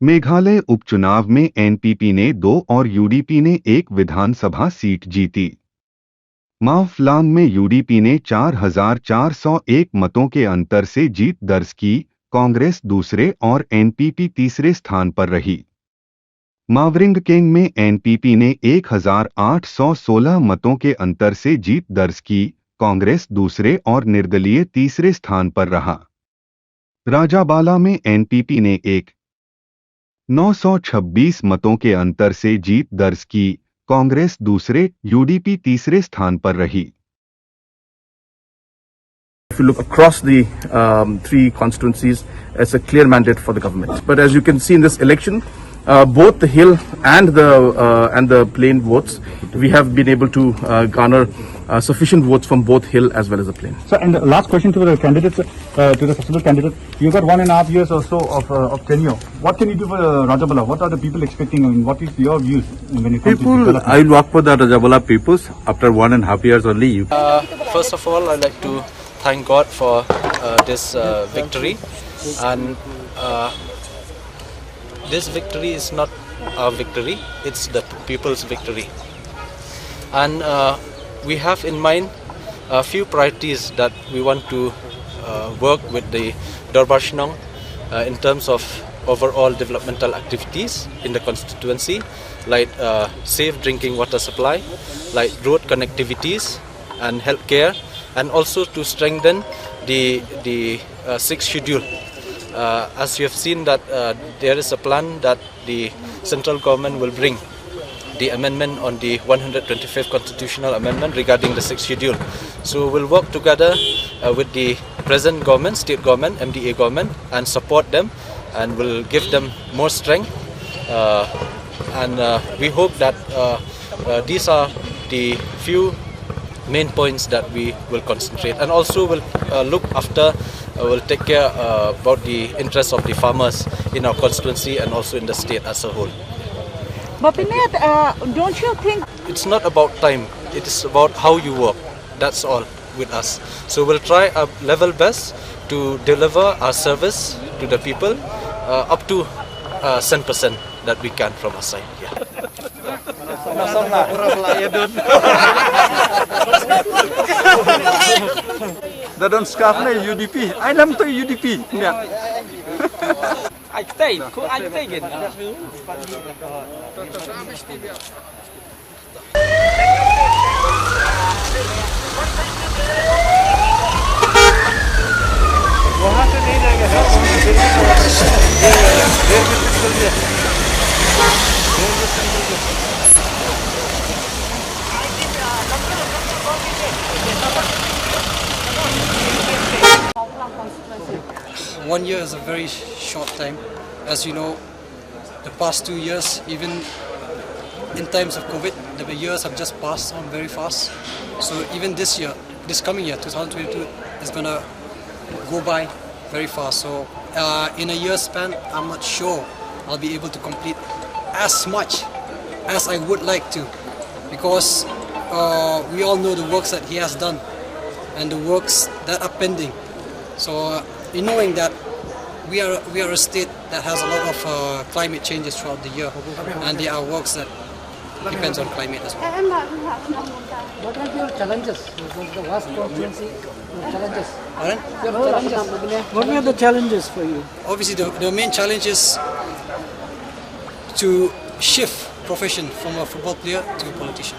मेघालय उपचुनाव में एनपीपी ने 2 और यूडीपी ने 1 विधानसभा सीट जीती। मावफ्लांग में यूडीपी ने 4,401 मतों के अंतर से जीत दर्ज की, कांग्रेस दूसरे और एनपीपी तीसरे स्थान पर रही। मावरिंगकेंग में एनपीपी ने 1,816 मतों के अंतर से जीत दर्ज की, कांग्रेस दूसरे और निर्दलीय तीसरे स्थान पर रहा। राजाबाला में एनपीपी ने 926 मतों के अंतर से जीत दर्ज की, कांग्रेस दूसरे, यूडीपी तीसरे स्थान पर रही। If you look across the three constituencies, it's a clear mandate for the government. But as you can see in this election, both the Hill and the Plain votes, we have been able to garner sufficient votes from both Hill as well as the Plain. So, and the last question to the candidates, to the possible candidate, you got 1.5 years or so of tenure. What can you do for Rajabala? What are the people expecting? I mean, what is your views when it comes to development? I will work for the Rajabala peoples after 1.5 years only. First of all, I'd like to thank God for this victory, and this victory is not our victory, it's the people's victory. And we have in mind a few priorities that we want to work with the Darbar Shinong in terms of overall developmental activities in the constituency, like safe drinking water supply, like road connectivities and healthcare, and also to strengthen the sixth schedule. As you have seen that there is a plan that the central government will bring the amendment on the 125th constitutional amendment regarding the sixth schedule. So we'll work together with the present government, state government, MDA government, and support them, and will give them more strength. And we hope that these are the few main points that we will concentrate, and also will look after, will take care about the interests of the farmers in our constituency and also in the state as a whole. But Pinayat, don't you think it's not about time, it is about how you work, that's all with us. So we'll try our level best to deliver our service to the people up to 10% that we can from our side. Yeah. Dadon scarf na UDP. I nam to UDP. Ai tay, ko ai tay gin. वहाँ से नहीं जाएगा sir. 1 year is a very short time. As you know, the past 2 years, even in times of COVID, the years have just passed on very fast. So even this year, this coming year, 2022, is gonna go by very fast. So in a year span, I'm not sure I'll be able to complete as much as I would like to, because we all know the works that he has done and the works that are pending. So in knowing that we are a state that has a lot of climate changes throughout the year, and there are works that depends on climate as well. What are your challenges? The vast constituency challenges. Pardon? What were the challenges for you? Obviously, the main challenge is to shift profession from a football player to a politician.